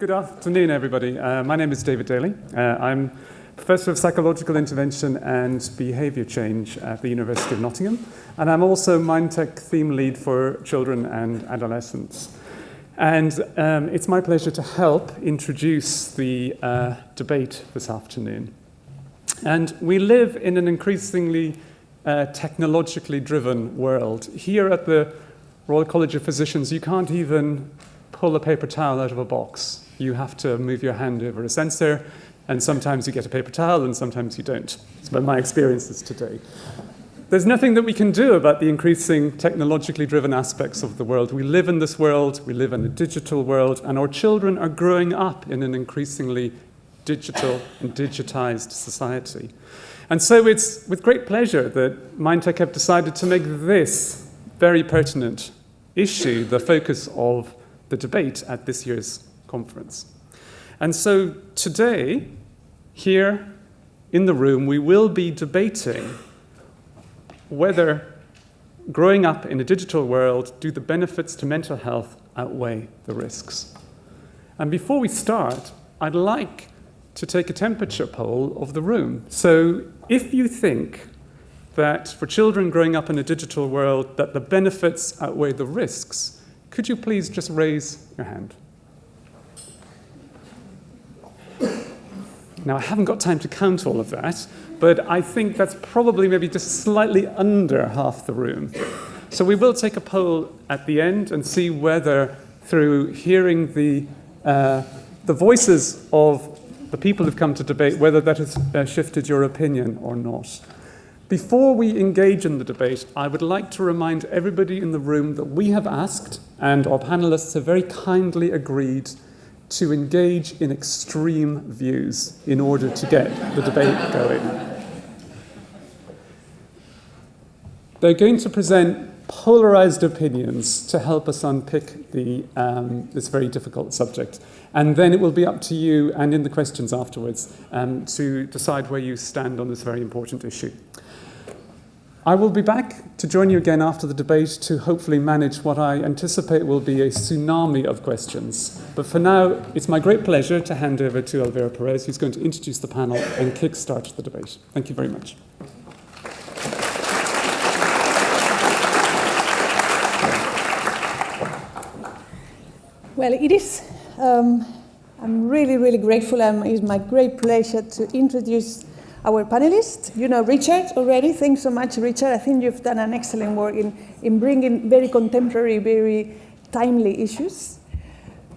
Good afternoon, everybody. My name is David Daley. I'm Professor of Psychological Intervention and Behaviour Change at the University of Nottingham, and I'm also MindTech Theme Lead for Children and Adolescents. And it's my pleasure to help introduce the debate this afternoon. And we live in an increasingly technologically driven world. Here at the Royal College of Physicians, you can't even pull a paper towel out of a box. You have to move your hand over a sensor, and sometimes you get a paper towel and sometimes you don't. It's been my experiences today. There's nothing that we can do about the increasing technologically driven aspects of the world. We live in this world, we live in a digital world, and our children are growing up in an increasingly digital and digitized society. And so it's with great pleasure that MindTech have decided to make this very pertinent issue the focus of the debate at this year's conference. And so today, here in the room, we will be debating whether growing up in a digital world, do the benefits to mental health outweigh the risks? And before we start, I'd like to take a temperature poll of the room. So if you think that for children growing up in a digital world, that the benefits outweigh the risks, could you please just raise your hand? Now, I haven't got time to count all of that, but I think that's probably maybe just slightly under half the room. So we will take a poll at the end and see whether, through hearing the voices of the people who've come to debate, whether that has shifted your opinion or not. Before we engage in the debate, I would like to remind everybody in the room that we have asked, and our panellists have very kindly agreed, to engage in extreme views in order to get the debate going. They're going to present polarized opinions to help us unpick this very difficult subject. And then it will be up to you, and in the questions afterwards, to decide where you stand on this very important issue. I will be back to join you again after the debate to hopefully manage what I anticipate will be a tsunami of questions. But for now, it's my great pleasure to hand over to Elvira Perez, who's going to introduce the panel and kickstart the debate. Thank you very much. Well, it is. I'm really, really grateful. It's my great pleasure to introduce our panelists. You know Richard already. Thanks so much, Richard. I think you've done an excellent work in bringing very contemporary, very timely issues.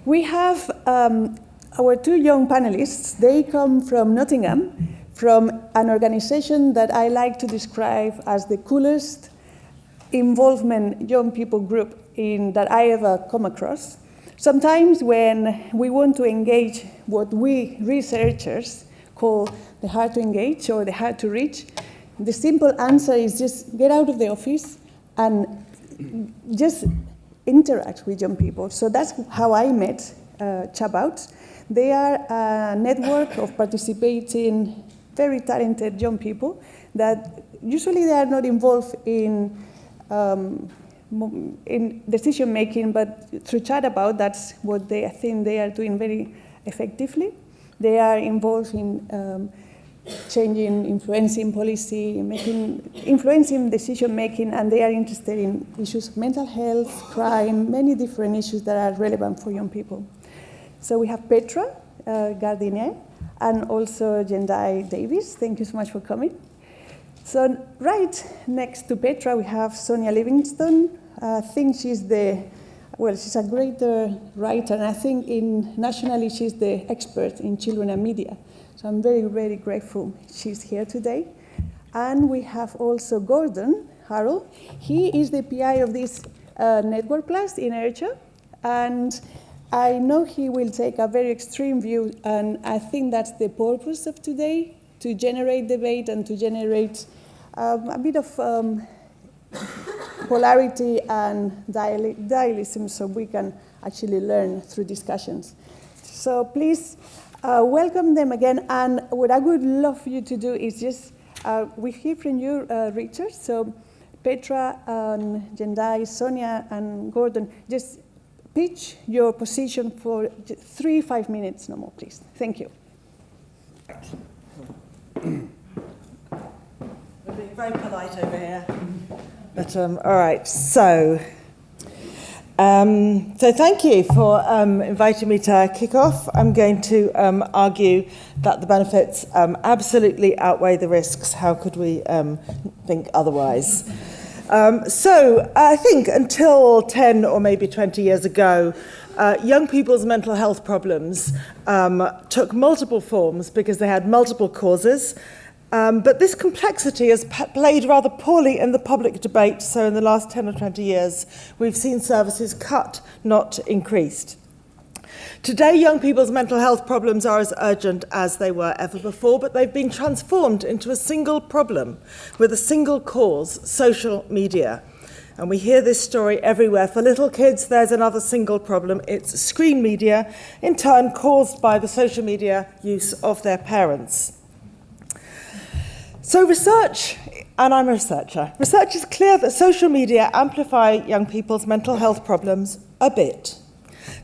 We have our two young panelists. They come from Nottingham, from an organization that I like to describe as the coolest involvement young people group that I ever come across. Sometimes when we want to engage what we researchers call the hard to engage or the hard to reach, the simple answer is just get out of the office and just interact with young people. So that's how I met Chabout. They are a network of participating, very talented young people that usually they are not involved in decision making, but through Chabout, that's what I think they are doing very effectively. They are involved in changing, influencing policy, influencing decision making, and they are interested in issues of mental health, crime, many different issues that are relevant for young people. So we have Petra, Gardiner, and also Jendayi Davis. Thank you so much for coming. So right next to Petra, we have Sonia Livingstone. I think she's a great writer, and I think nationally she's the expert in children and media. So I'm very, very grateful she's here today. And we have also Gordon Harold. He is the PI of this Network Plus in NIHR, and I know he will take a very extreme view, and I think that's the purpose of today, to generate debate and to generate a bit of polarity and dialectism so we can actually learn through discussions. So please welcome them again. And what I would love you to do is just, we hear from you, Richard. So Petra, Jendayi, Sonia, and Gordon, just pitch your position for 3-5 minutes, no more, please. Thank you. We're being very polite over here. But, all right, so thank you for inviting me to kick off. I'm going to argue that the benefits absolutely outweigh the risks. How could we think otherwise? So I think until 10 or maybe 20 years ago, young people's mental health problems took multiple forms because they had multiple causes. But this complexity has played rather poorly in the public debate, so in the last 10 or 20 years, we've seen services cut, not increased. Today, young people's mental health problems are as urgent as they were ever before, but they've been transformed into a single problem with a single cause, social media. And we hear this story everywhere. For little kids, there's another single problem. It's screen media, in turn caused by the social media use of their parents. So research, and I'm a researcher, research is clear that social media amplify young people's mental health problems a bit.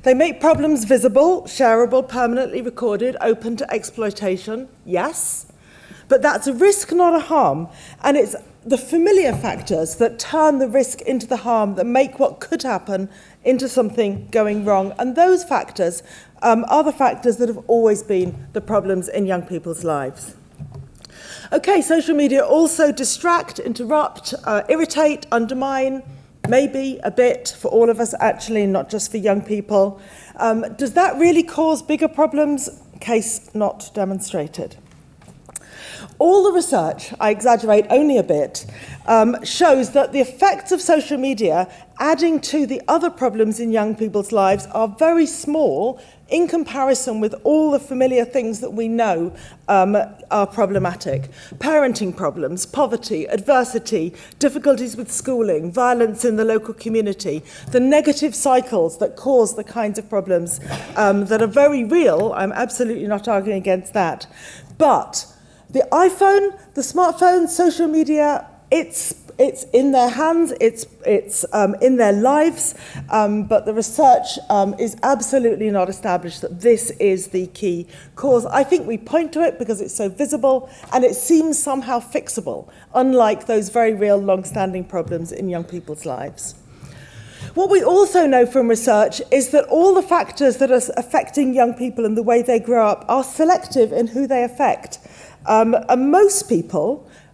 They make problems visible, shareable, permanently recorded, open to exploitation, yes, but that's a risk, not a harm, and it's the familiar factors that turn the risk into the harm, that make what could happen into something going wrong, and those factors are the factors that have always been the problems in young people's lives. Okay, social media also distract, interrupt, irritate, undermine, maybe a bit for all of us actually, not just for young people. Does that really cause bigger problems? Case not demonstrated. All the research, I exaggerate only a bit, shows that the effects of social media adding to the other problems in young people's lives are very small in comparison with all the familiar things that we know are problematic. Parenting problems, poverty, adversity, difficulties with schooling, violence in the local community, the negative cycles that cause the kinds of problems that are very real. I'm absolutely not arguing against that. But the iPhone, the smartphone, social media, it's in their hands, it's in their lives, but the research is absolutely not established that this is the key cause. I think we point to it because it's so visible and it seems somehow fixable, unlike those very real long-standing problems in young people's lives. What we also know from research is that all the factors that are affecting young people and the way they grow up are selective in who they affect. And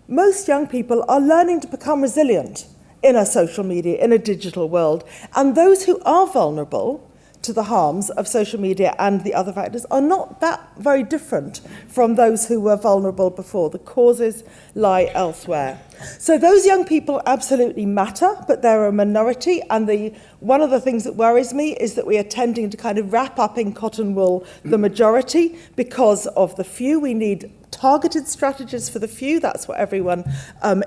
most young people are learning to become resilient in a social media, in a digital world. And those who are vulnerable to the harms of social media and the other factors are not that very different from those who were vulnerable before. The causes lie elsewhere. So those young people absolutely matter, but they're a minority. And one of the things that worries me is that we are tending to kind of wrap up in cotton wool the majority because of the few. We need targeted strategies for the few. That's what everyone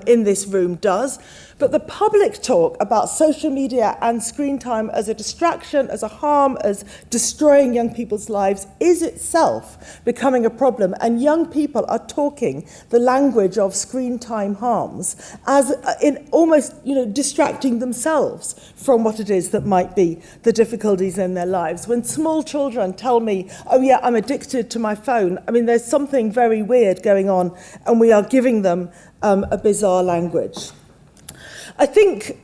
in this room does. But the public talk about social media and screen time as a distraction, as a harm, as destroying young people's lives is itself becoming a problem. And young people are talking the language of screen time harms as in almost, distracting themselves from what it is that might be the difficulties in their lives. When small children tell me, oh yeah, I'm addicted to my phone, I mean, there's something very weird going on, and we are giving them a bizarre language. I think,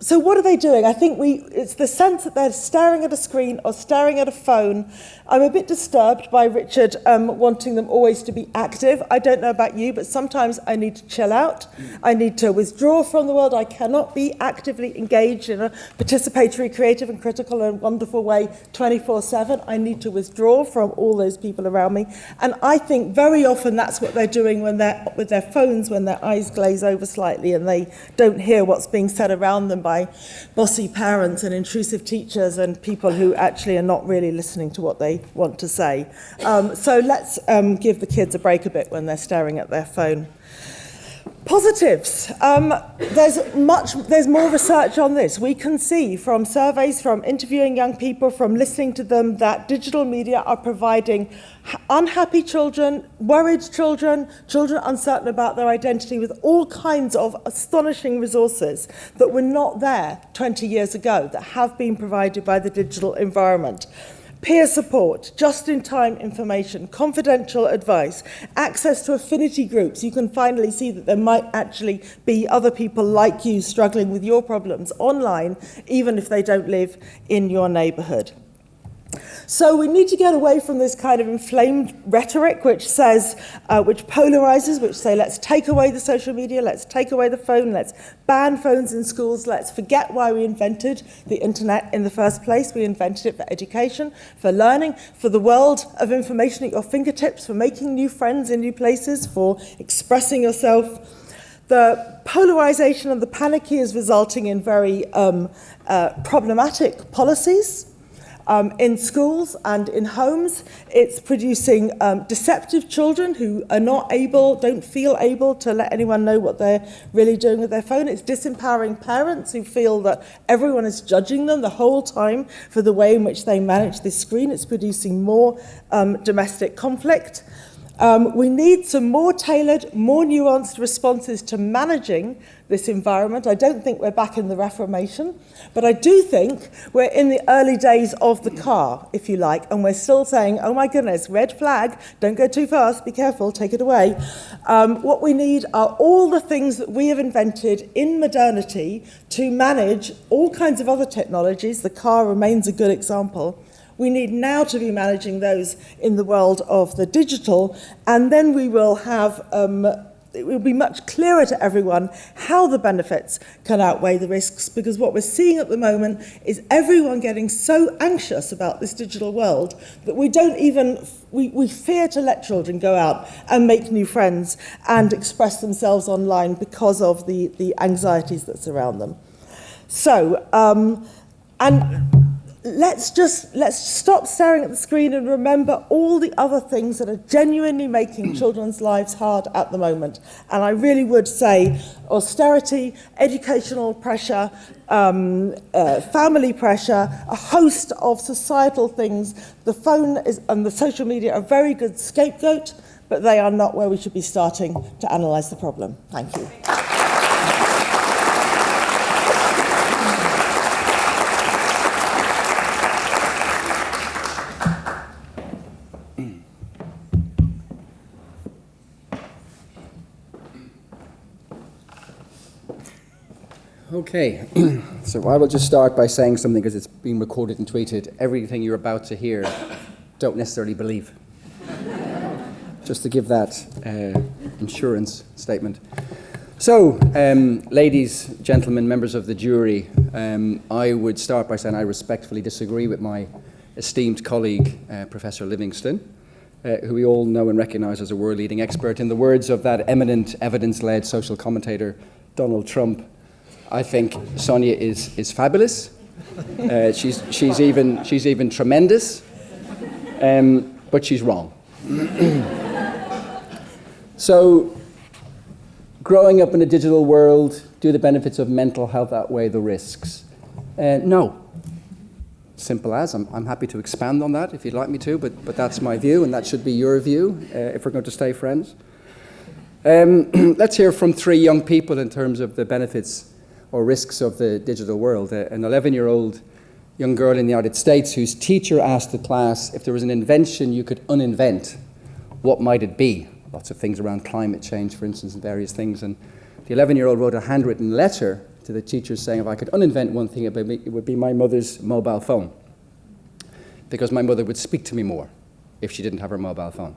so what are they doing? I think it's the sense that they're staring at a screen or staring at a phone. I'm a bit disturbed by Richard wanting them always to be active. I don't know about you, but sometimes I need to chill out. I need to withdraw from the world. I cannot be actively engaged in a participatory, creative and critical and wonderful way 24/7. I need to withdraw from all those people around me. And I think very often that's what they're doing when they're with their phones, when their eyes glaze over slightly and they don't hear what's being said around them by bossy parents and intrusive teachers and people who actually are not really listening to what they want to say. So let's give the kids a break a bit when they're staring at their phone. Positives. There's more research on this. We can see from surveys, from interviewing young people, from listening to them, that digital media are providing unhappy children, worried children, children uncertain about their identity, with all kinds of astonishing resources that were not there 20 years ago, that have been provided by the digital environment. Peer support, just-in-time information, confidential advice, access to affinity groups. You can finally see that there might actually be other people like you struggling with your problems online, even if they don't live in your neighbourhood. So we need to get away from this kind of inflamed rhetoric which says, which polarizes, which say, let's take away the social media, let's take away the phone, let's ban phones in schools, let's forget why we invented the internet in the first place. We invented it for education, for learning, for the world of information at your fingertips, for making new friends in new places, for expressing yourself. The polarization and the panicky is resulting in very problematic policies. In schools and in homes. It's producing deceptive children who are don't feel able to let anyone know what they're really doing with their phone. It's disempowering parents who feel that everyone is judging them the whole time for the way in which they manage this screen. It's producing more domestic conflict. We need some more tailored, more nuanced responses to managing this environment. I don't think we're back in the Reformation, but I do think we're in the early days of the car, if you like, and we're still saying, oh my goodness, red flag, don't go too fast, be careful, take it away. What we need are all the things that we have invented in modernity to manage all kinds of other technologies. The car remains a good example. We need now to be managing those in the world of the digital, and then we will have, it will be much clearer to everyone how the benefits can outweigh the risks, because what we're seeing at the moment is everyone getting so anxious about this digital world that we don't even, we fear to let children go out and make new friends and express themselves online because of the anxieties that surround them. So, Let's stop staring at the screen and remember all the other things that are genuinely making children's lives hard at the moment. And I really would say austerity, educational pressure, family pressure, a host of societal things. The phone and the social media are a very good scapegoat, but they are not where we should be starting to analyse the problem. Thank you. Okay, so I will just start by saying something, because it's been recorded and tweeted. Everything you're about to hear, don't necessarily believe. Just to give that insurance statement. So, ladies, gentlemen, members of the jury, I would start by saying I respectfully disagree with my esteemed colleague, Professor Livingstone, who we all know and recognise as a world-leading expert. In the words of that eminent evidence-led social commentator, Donald Trump, I think Sonia is fabulous. She's even tremendous, but she's wrong. So, growing up in a digital world, do the benefits of mental health outweigh the risks? No. Simple as. I'm happy to expand on that if you'd like me to, but that's my view, and that should be your view if we're going to stay friends. Let's hear from three young people in terms of the benefits or risks of the digital world. An 11-year-old young girl in the United States whose teacher asked the class, if there was an invention you could uninvent, what might it be? Lots of things around climate change, for instance, and various things. And the 11-year-old wrote a handwritten letter to the teacher saying, if I could uninvent one thing, it would be my mother's mobile phone. Because my mother would speak to me more if she didn't have her mobile phone.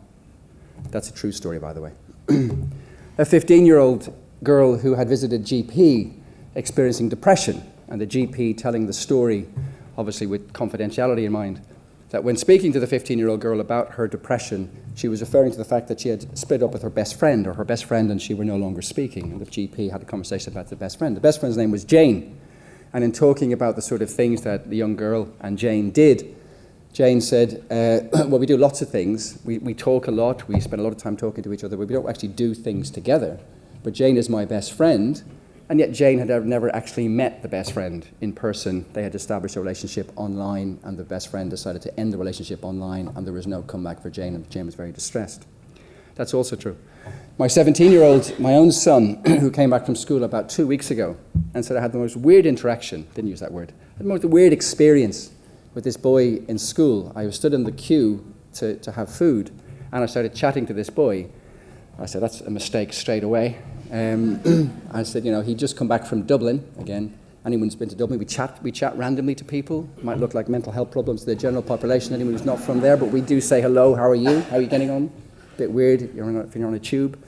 That's a true story, by the way. A 15-year-old girl who had visited GP experiencing depression, and the GP telling the story, obviously with confidentiality in mind, that when speaking to the 15-year-old girl about her depression, she was referring to the fact that she had split up with her best friend, or her best friend and she were no longer speaking, and the GP had a conversation about the best friend. The best friend's name was Jane, and in talking about the sort of things that the young girl and Jane did, Jane said, well, we do lots of things. We talk a lot, we spend a lot of time talking to each other, but we don't actually do things together. but Jane is my best friend. And yet Jane had never actually met the best friend in person. They had established a relationship online, and the best friend decided to end the relationship online, and there was no comeback for Jane, and Jane was very distressed. That's also true. My 17-year-old, my own son, who came back from school about 2 weeks ago and said I had the most weird interaction, didn't use that word, the most weird experience with this boy in school. I was stood in the queue to have food, and I started chatting to this boy. I said, that's a mistake straight away. I said, he'd just come back from Dublin. Again, anyone's been to Dublin, we chat randomly to people. It might look like mental health problems to the general population, anyone who's not from there, but we do say hello, how are you? How are you getting on? A bit weird if you're on a tube.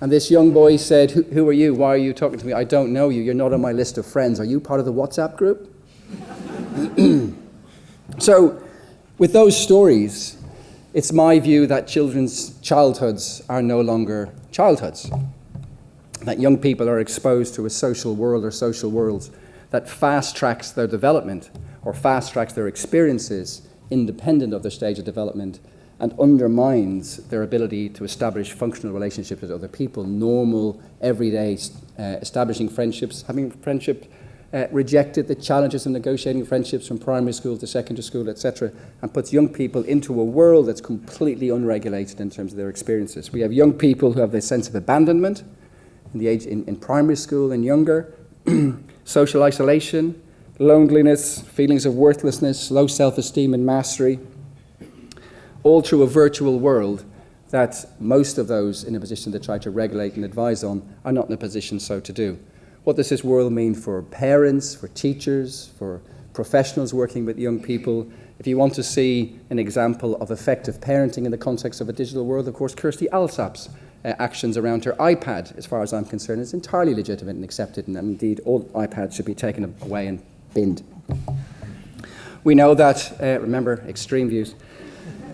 And this young boy said, who are you? Why are you talking to me? I don't know you. You're not on my list of friends. Are you part of the WhatsApp group? So, with those stories, it's my view that children's childhoods are no longer childhoods. That young people are exposed to a social world or social worlds that fast-tracks their development or fast-tracks their experiences independent of their stage of development and undermines their ability to establish functional relationships with other people, normal, everyday, establishing friendships, having friendship, rejected the challenges of negotiating friendships from primary school to secondary school, etc., and puts young people into a world that's completely unregulated in terms of their experiences. We have young people who have this sense of abandonment in primary school and younger, social isolation, loneliness, feelings of worthlessness, low self-esteem and mastery, all through a virtual world that most of those in a position to try to regulate and advise on are not in a position so to do. What does this world mean for parents, for teachers, for professionals working with young people? If you want to see an example of effective parenting in the context of a digital world, of course, Kirsty Alsop's actions around her iPad, as far as I'm concerned, is entirely legitimate and accepted, and indeed all iPads should be taken away and binned. We know that, remember, extreme views,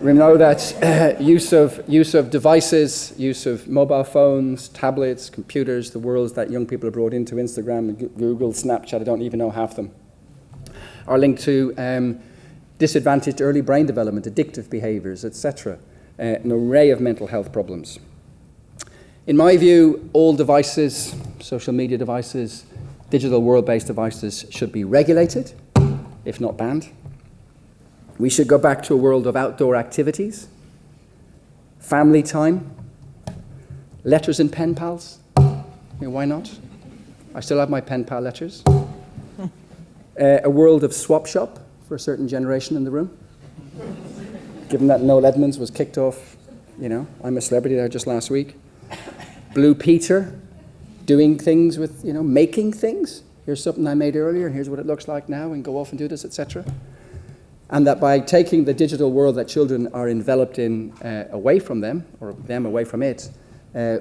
we know that use of devices, use of mobile phones, tablets, computers, the worlds that young people are brought into, Instagram, and Google, Snapchat, I don't even know half them, are linked to disadvantaged early brain development, addictive behaviours, etc., an array of mental health problems. In my view, all devices, social media devices, digital world-based devices should be regulated, if not banned. We should go back to a world of outdoor activities, family time, letters and pen pals. Why not? I still have my pen pal letters. A world of swap shop for a certain generation in the room. Given that Noel Edmonds was kicked off, I'm a Celebrity there just last week. Blue Peter, doing things with, making things. Here's something I made earlier, and here's what it looks like now, and go off and do this, etc. And that by taking the digital world that children are enveloped in away from them, or them away from it,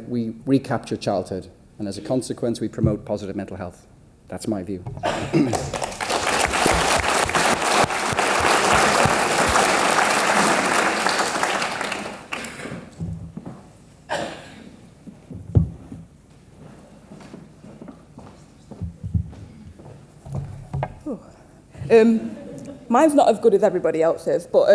we recapture childhood. And as a consequence, we promote positive mental health. That's my view. Mine's not as good as everybody else's, but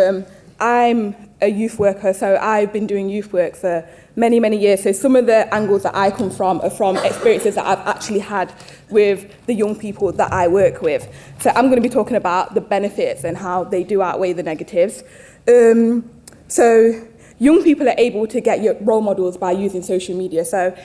I'm a youth worker, so I've been doing youth work for many, many years. So some of the angles that I come from are from experiences that I've actually had with the young people that I work with. So I'm going to be talking about the benefits and how they do outweigh the negatives. So young people are able to get role models by using social media. So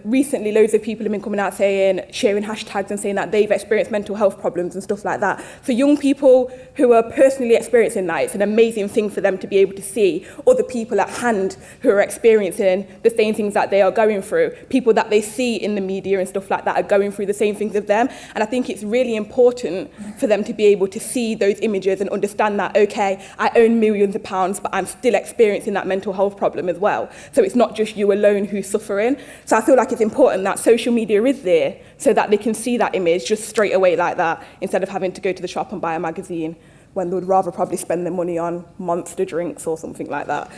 recently, loads of people have been coming out sharing hashtags and saying that they've experienced mental health problems and stuff like that. For young people who are personally experiencing that, it's an amazing thing for them to be able to see other people at hand who are experiencing the same things that they are going through. People that they see in the media and stuff like that are going through the same things as them. And I think it's really important for them to be able to see those images and understand that, okay, I earn millions of pounds, but I'm still experiencing that mental health problem as well. So it's not just you alone who's suffering. So I feel like it's important that social media is there so that they can see that image just straight away like that, instead of having to go to the shop and buy a magazine when they would rather probably spend their money on Monster drinks or something like that.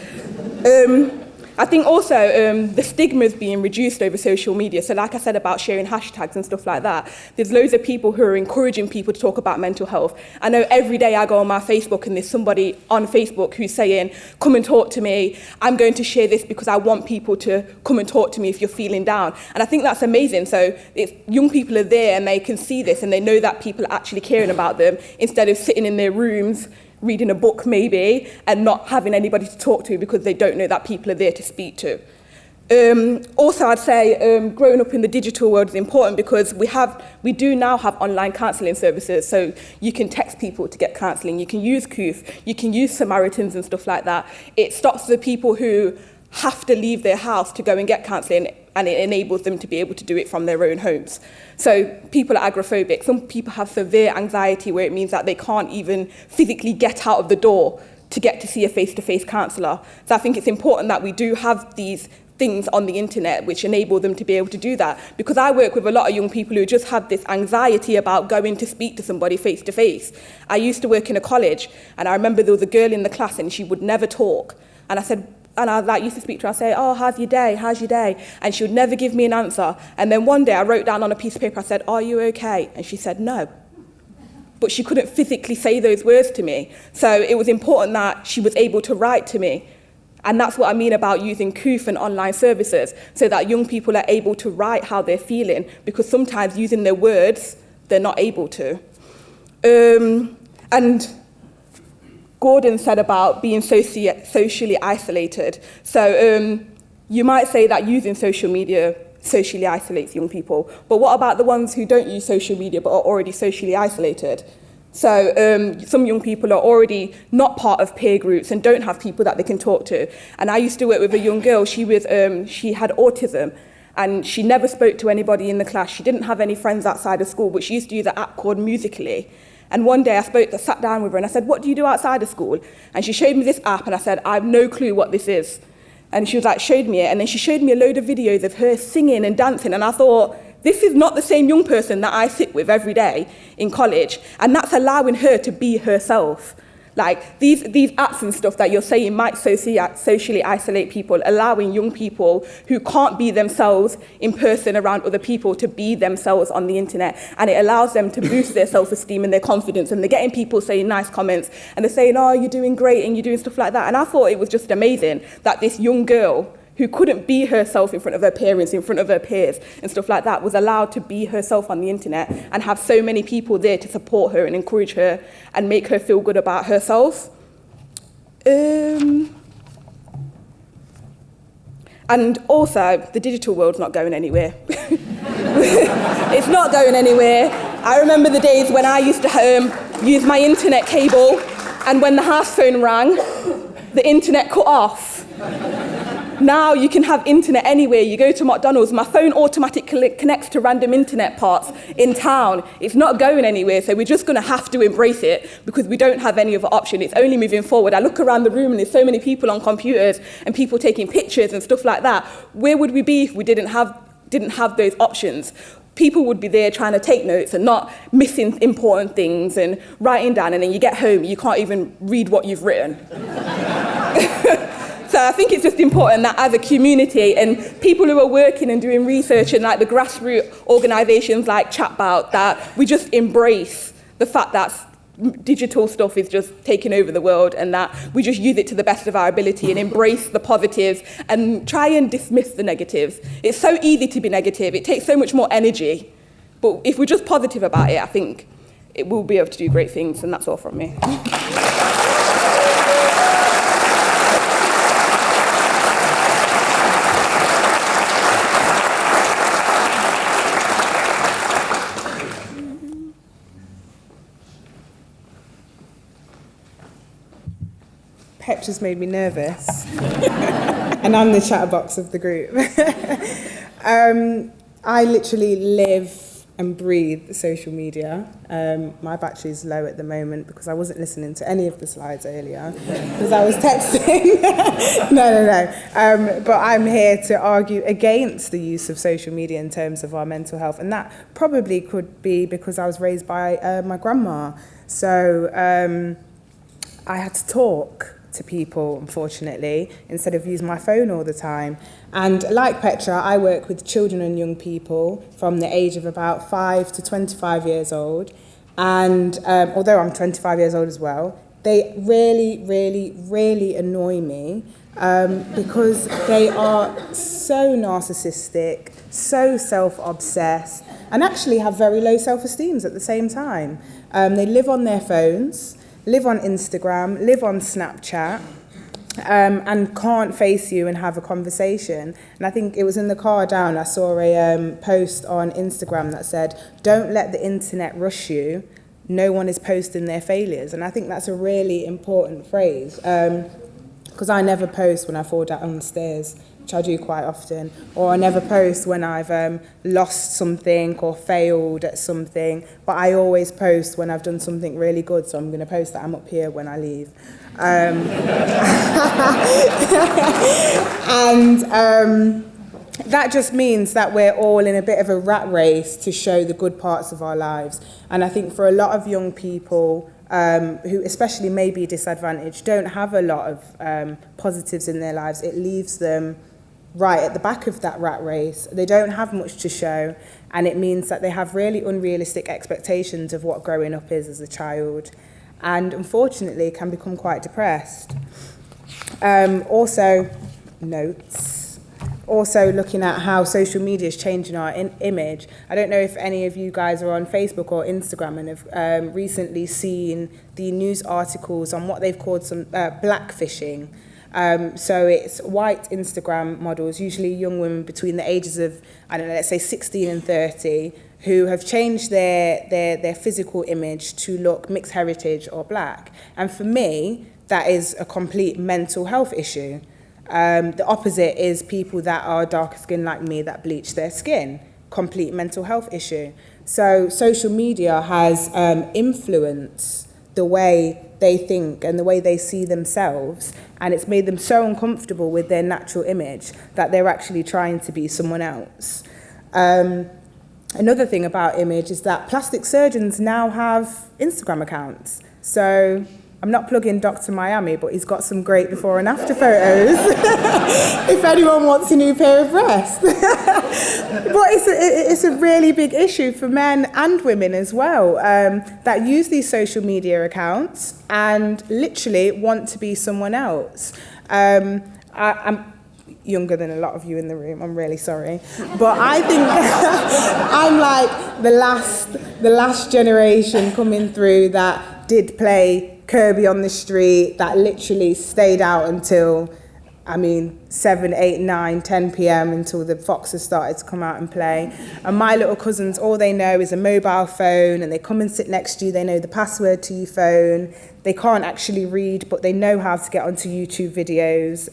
I think also the stigma is being reduced over social media. So like I said about sharing hashtags and stuff like that, there's loads of people who are encouraging people to talk about mental health. I know every day I go on my Facebook and there's somebody on Facebook who's saying, come and talk to me. I'm going to share this because I want people to come and talk to me if you're feeling down. And I think that's amazing. So young people are there and they can see this and they know that people are actually caring about them instead of sitting in their rooms reading a book maybe, and not having anybody to talk to because they don't know that people are there to speak to. Also, I'd say growing up in the digital world is important because we do now have online counselling services, so you can text people to get counselling, you can use Koof, you can use Samaritans and stuff like that. It stops the people who have to leave their house to go and get counselling, and it enables them to be able to do it from their own homes. So people are agoraphobic. Some people have severe anxiety where it means that they can't even physically get out of the door to get to see a face-to-face counsellor. So I think it's important that we do have these things on the internet which enable them to be able to do that. Because I work with a lot of young people who just have this anxiety about going to speak to somebody face-to-face. I used to work in a college, and I remember there was a girl in the class and she would never talk. And I used to speak to her, I'd say, oh, how's your day? And she would never give me an answer. And then one day I wrote down on a piece of paper, I said, are you okay? And she said, no. But she couldn't physically say those words to me. So it was important that she was able to write to me. And that's what I mean about using Koof and online services, so that young people are able to write how they're feeling, because sometimes using their words, they're not able to. And Gordon said about being socially isolated. So you might say that using social media socially isolates young people, but what about the ones who don't use social media but are already socially isolated? So some young people are already not part of peer groups and don't have people that they can talk to. And I used to work with a young girl, she had autism, and she never spoke to anybody in the class. She didn't have any friends outside of school, but she used to use an app called Musical.ly. And one day I sat down with her and I said, what do you do outside of school? And she showed me this app and I said, I have no clue what this is. And she was like, showed me it. And then she showed me a load of videos of her singing and dancing. And I thought, this is not the same young person that I sit with every day in college. And that's allowing her to be herself. Like these apps and stuff that you're saying might socially isolate people, allowing young people who can't be themselves in person around other people to be themselves on the internet. And it allows them to boost their self-esteem and their confidence. And they're getting people saying nice comments and they're saying, oh, you're doing great and you're doing stuff like that. And I thought it was just amazing that this young girl who couldn't be herself in front of her parents, in front of her peers and stuff like that, was allowed to be herself on the internet and have so many people there to support her and encourage her and make her feel good about herself. And also, the digital world's not going anywhere. It's not going anywhere. I remember the days when I used to use my internet cable, and when the house phone rang, the internet cut off. Now you can have internet anywhere. You go to McDonald's, my phone automatically connects to random internet parts in town. It's not going anywhere, so we're just going to have to embrace it because we don't have any other option. It's only moving forward. I look around the room and there's so many people on computers and people taking pictures and stuff like that. Where would we be if we didn't have those options? People would be there trying to take notes and not missing important things and writing down, and then you get home, you can't even read what you've written. So I think it's just important that as a community and people who are working and doing research and like the grassroots organisations like Chatbout, that we just embrace the fact that digital stuff is just taking over the world and that we just use it to the best of our ability and embrace the positives and try and dismiss the negatives. It's so easy to be negative. It takes so much more energy. But if we're just positive about it, I think it will be able to do great things, and that's all from me. Petra's made me nervous, and I'm the chatterbox of the group. I literally live and breathe social media. My battery's low at the moment because I wasn't listening to any of the slides earlier because I was texting. No. But I'm here to argue against the use of social media in terms of our mental health, and that probably could be because I was raised by my grandma. So I had to talk to people, unfortunately, instead of using my phone all the time. And like Petra, I work with children and young people from the age of about 5 to 25 years old. And although I'm 25 years old as well, they really, really, really annoy me because they are so narcissistic, so self-obsessed, and actually have very low self-esteem at the same time. They live on their phones, live on Instagram, live on Snapchat, and can't face you and have a conversation. And I think it was in the car down, I saw a post on Instagram that said, "Don't let the internet rush you. No one is posting their failures." And I think that's a really important phrase, because I never post when I fall down the stairs, which I do quite often, or I never post when I've lost something or failed at something, but I always post when I've done something really good, so I'm going to post that I'm up here when I leave. That just means that we're all in a bit of a rat race to show the good parts of our lives. And I think for a lot of young people, who especially may be disadvantaged, don't have a lot of positives in their lives, it leaves them right at the back of that rat race. They don't have much to show, and it means that they have really unrealistic expectations of what growing up is as a child, and unfortunately can become quite depressed. Also looking at how social media is changing our image. I don't know if any of you guys are on Facebook or Instagram and have recently seen the news articles on what they've called some blackfishing. So it's white Instagram models, usually young women between the ages of, I don't know, let's say 16 and 30, who have changed their physical image to look mixed heritage or black. And for me, that is a complete mental health issue. The opposite is people that are darker skinned like me that bleach their skin. Complete mental health issue. So social media has influenced the way they think and the way they see themselves, and it's made them so uncomfortable with their natural image that they're actually trying to be someone else. Another thing about image is that plastic surgeons now have Instagram accounts. So I'm not plugging Dr. Miami, but he's got some great before and after photos if anyone wants a new pair of breasts. But it's a really big issue for men and women as well, that use these social media accounts and literally want to be someone else. I'm younger than a lot of you in the room, I'm really sorry. But I think I'm like the last generation coming through that did play Kirby on the street, that literally stayed out until, 7, 8, 9, 10 p.m. until the foxes started to come out and play. And my little cousins, all they know is a mobile phone, and they come and sit next to you, they know the password to your phone. They can't actually read, but they know how to get onto YouTube videos.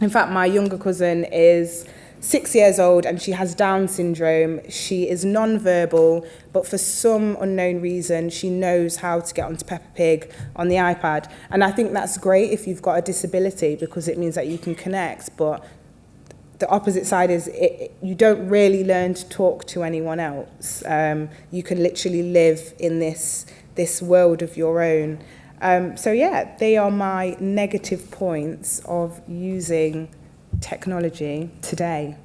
In fact, my younger cousin is 6 years old and she has Down syndrome. She is non-verbal, but for some unknown reason, she knows how to get onto Peppa Pig on the iPad. And I think that's great if you've got a disability, because it means that you can connect. But the opposite side is you don't really learn to talk to anyone else. You can literally live in this world of your own. So yeah, they are my negative points of using technology today.